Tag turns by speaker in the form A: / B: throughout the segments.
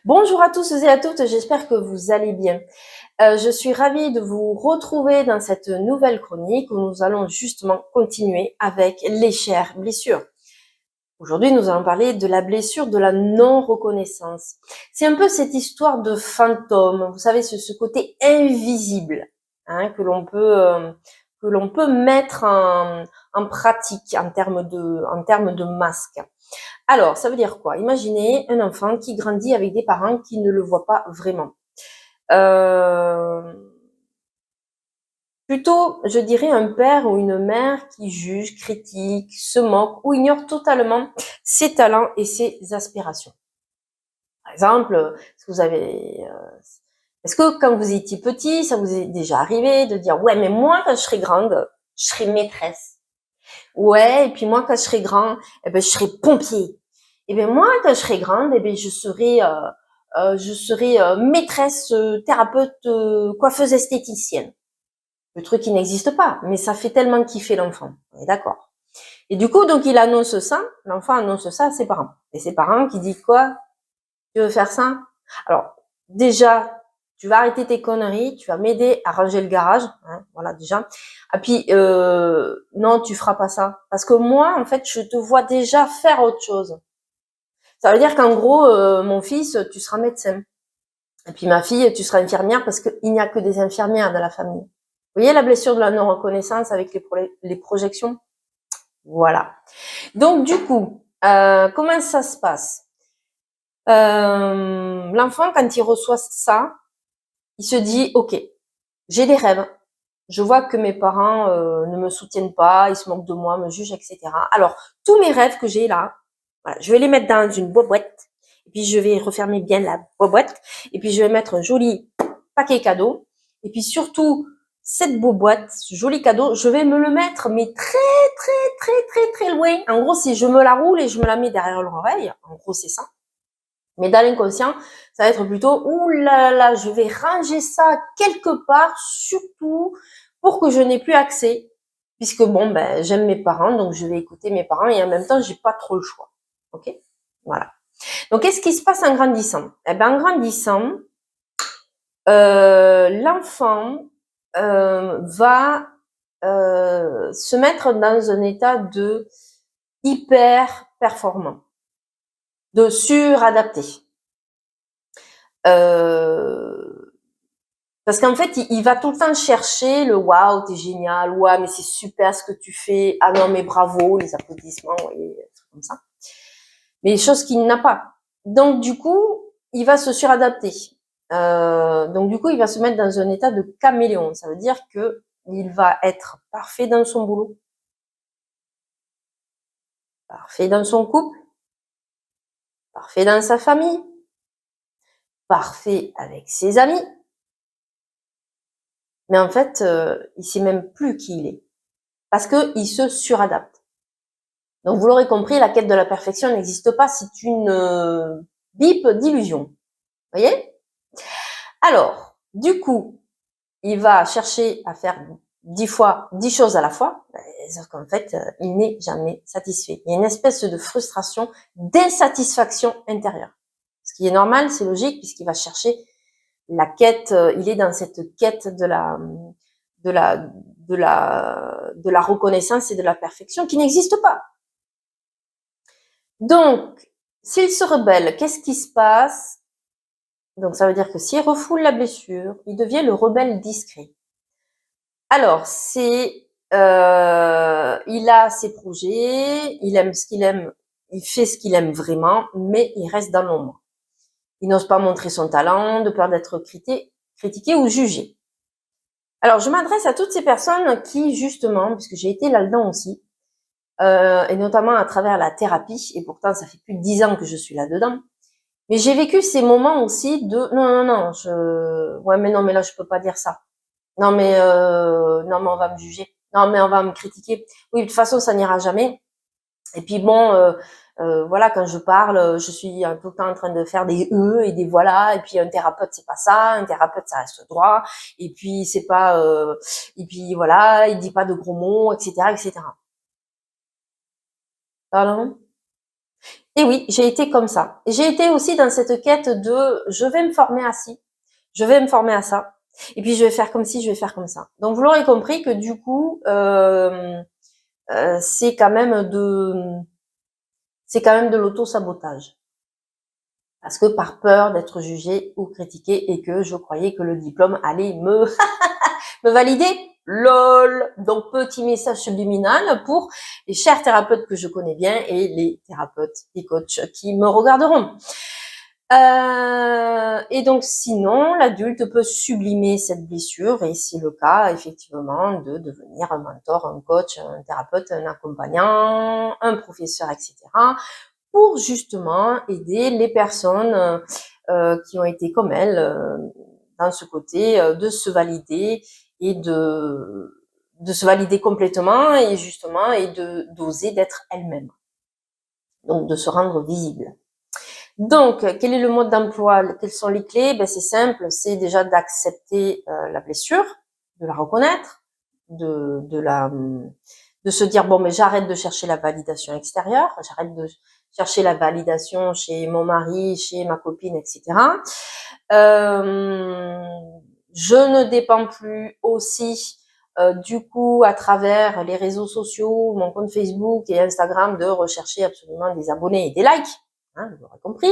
A: Bonjour à tous et à toutes, j'espère que vous allez bien. Je suis ravie de vous retrouver dans cette nouvelle chronique où nous allons justement continuer avec les chères blessures. Aujourd'hui, nous allons parler de la blessure de la non-reconnaissance. C'est un peu cette histoire de fantôme, vous savez, ce côté invisible que l'on peut mettre en pratique en termes de masque. Alors, ça veut dire quoi? Imaginez un enfant qui grandit avec des parents qui ne le voient pas vraiment. Euh, Plutôt, je dirais un père ou une mère qui juge, critique, se moque ou ignore totalement ses talents et ses aspirations. Par exemple, est-ce que quand vous étiez petit, ça vous est déjà arrivé de dire, ouais, mais moi, quand je serai grande, je serai maîtresse. Ouais, et puis moi, quand je serai grand, eh ben, je serai pompier. Et bien moi, quand je serai grande, eh bien je serai maîtresse, thérapeute, coiffeuse esthéticienne. Le truc qui n'existe pas, mais ça fait tellement kiffer l'enfant. On est d'accord. Et du coup, donc il annonce ça, l'enfant annonce ça à ses parents. Et ses parents qui disent quoi? Tu veux faire ça? Alors déjà, tu vas arrêter tes conneries, tu vas m'aider à ranger le garage, hein, voilà déjà. Et puis non, tu feras pas ça, parce que moi, en fait, je te vois déjà faire autre chose. Ça veut dire qu'en gros, mon fils, tu seras médecin. Et puis ma fille, tu seras infirmière parce qu'il n'y a que des infirmières dans la famille. Vous voyez la blessure de la non-reconnaissance avec les projections? Voilà. Donc du coup, comment ça se passe? L'enfant, quand il reçoit ça, il se dit, OK, j'ai des rêves. Je vois que mes parents ne me soutiennent pas, ils se moquent de moi, me jugent, etc. Alors, tous mes rêves que j'ai là, voilà, je vais les mettre dans une boîte. Et puis, je vais refermer bien la boîte. Et puis, je vais mettre un joli paquet cadeau. Et puis, surtout, cette boîte, ce joli cadeau, je vais me le mettre, mais très loin. En gros, si je me la roule et je me la mets derrière l'oreille, en gros, c'est ça. Mais dans l'inconscient, ça va être plutôt, ouh là là, je vais ranger ça quelque part, surtout pour que je n'ai plus accès. Puisque bon, ben, j'aime mes parents, donc je vais écouter mes parents et en même temps, j'ai pas trop le choix. Ok? Voilà. Donc, qu'est-ce qui se passe en grandissant? Eh ben, en grandissant, l'enfant va se mettre dans un état de hyper performant, de suradapté. Parce qu'en fait, il va tout le temps chercher le waouh, t'es génial, ouais, mais c'est super ce que tu fais, ah non, mais bravo, les applaudissements, vous voyez, des trucs comme ça. Mais choses qu'il n'a pas. Donc, du coup, il va se suradapter. Donc, du coup, il va se mettre dans un état de caméléon. Ça veut dire que il va être parfait dans son boulot, parfait dans son couple, parfait dans sa famille, parfait avec ses amis. Mais en fait, il sait même plus qui il est. Parce qu'il se suradapte. Donc, vous l'aurez compris, la quête de la perfection n'existe pas, c'est une bip d'illusion. Vous voyez? Alors, du coup, il va chercher à faire 10 fois 10 choses à la fois, sauf qu'en fait, il n'est jamais satisfait. Il y a une espèce de frustration, d'insatisfaction intérieure. Ce qui est normal, c'est logique, puisqu'il va chercher la quête, il est dans cette quête de la, de la reconnaissance et de la perfection qui n'existe pas. Donc, s'il se rebelle, qu'est-ce qui se passe? Donc, ça veut dire que s'il refoule la blessure, il devient le rebelle discret. Alors, il a ses projets, il aime ce qu'il aime, il fait ce qu'il aime vraiment, mais il reste dans l'ombre. Il n'ose pas montrer son talent, de peur d'être critiqué ou jugé. Alors, je m'adresse à toutes ces personnes qui, justement, puisque j'ai été là-dedans aussi, et notamment à travers la thérapie, et pourtant ça fait plus de 10 ans que je suis là-dedans, mais j'ai vécu ces moments aussi de ouais mais non mais là je peux pas dire ça. Non mais on va me juger. Non mais on va me critiquer. Oui, de toute façon ça n'ira jamais. Et puis bon voilà, quand je parle, je suis tout le temps en train de faire des et des voilà, et puis un thérapeute c'est pas ça, un thérapeute ça reste droit, et puis c'est pas et puis voilà, il dit pas de gros mots, etc., etc. Pardon? Et oui, j'ai été comme ça. Et j'ai été aussi dans cette quête de je vais me former à ci, je vais me former à ça, et puis je vais faire comme ci, je vais faire comme ça. Donc vous l'aurez compris que du coup, c'est quand même de l'auto-sabotage. Parce que par peur d'être jugé ou critiqué et que je croyais que le diplôme allait me valider. LOL. Donc, petit message subliminal pour les chers thérapeutes que je connais bien et les thérapeutes et coachs qui me regarderont. Et donc, sinon, l'adulte peut sublimer cette blessure et c'est le cas, effectivement, de devenir un mentor, un coach, un thérapeute, un accompagnant, un professeur, etc. pour justement aider les personnes qui ont été comme elle dans ce côté de se valider et de se valider complètement et justement et de d'oser d'être elle-même. Donc de se rendre visible. Donc, quel est le mode d'emploi? Quelles sont les clés? Ben, c'est simple, c'est déjà d'accepter la blessure, de la reconnaître, de se dire bon, mais j'arrête de chercher la validation extérieure, j'arrête de chercher la validation chez mon mari, chez ma copine, etc. Je ne dépends plus aussi du coup à travers les réseaux sociaux, mon compte Facebook et Instagram de rechercher absolument des abonnés et des likes, hein, vous l'aurez compris,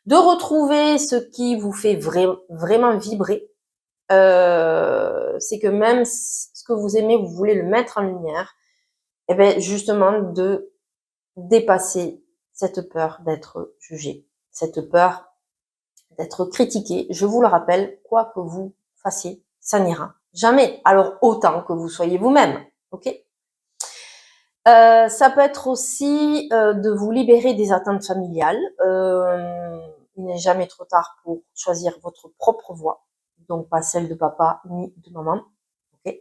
A: de retrouver ce qui vous fait vraiment vibrer. C'est que même ce que vous aimez, vous voulez le mettre en lumière, et bien justement de dépasser cette peur d'être jugé, cette peur d'être critiqué. Je vous le rappelle, quoi que vous fassiez, ça n'ira jamais. Alors autant que vous soyez vous-même, ok? Ça peut être aussi de vous libérer des attentes familiales. Il n'est jamais trop tard pour choisir votre propre voie, donc pas celle de papa ni de maman. Ok.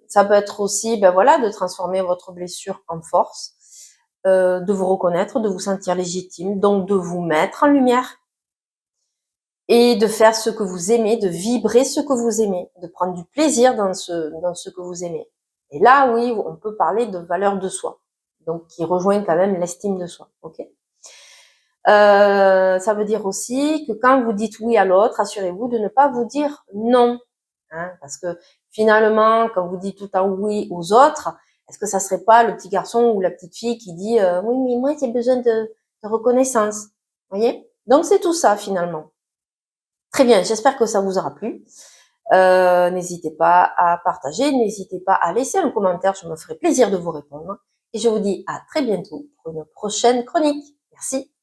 A: Ça peut être aussi, ben voilà, de transformer votre blessure en force, de vous reconnaître, de vous sentir légitime, donc de vous mettre en lumière et de faire ce que vous aimez, de vibrer ce que vous aimez, de prendre du plaisir dans ce que vous aimez. Et là, oui, on peut parler de valeur de soi, donc qui rejoint quand même l'estime de soi. Ok. Ça veut dire aussi que quand vous dites oui à l'autre, assurez-vous de ne pas vous dire non, hein, parce que finalement, quand vous dites tout le temps oui aux autres, est-ce que ça serait pas le petit garçon ou la petite fille qui dit oui, mais moi j'ai besoin de reconnaissance, vous voyez? Donc c'est tout ça finalement. Très bien, j'espère que ça vous aura plu. N'hésitez pas à partager, n'hésitez pas à laisser un commentaire, je me ferai plaisir de vous répondre. Et je vous dis à très bientôt pour une prochaine chronique. Merci.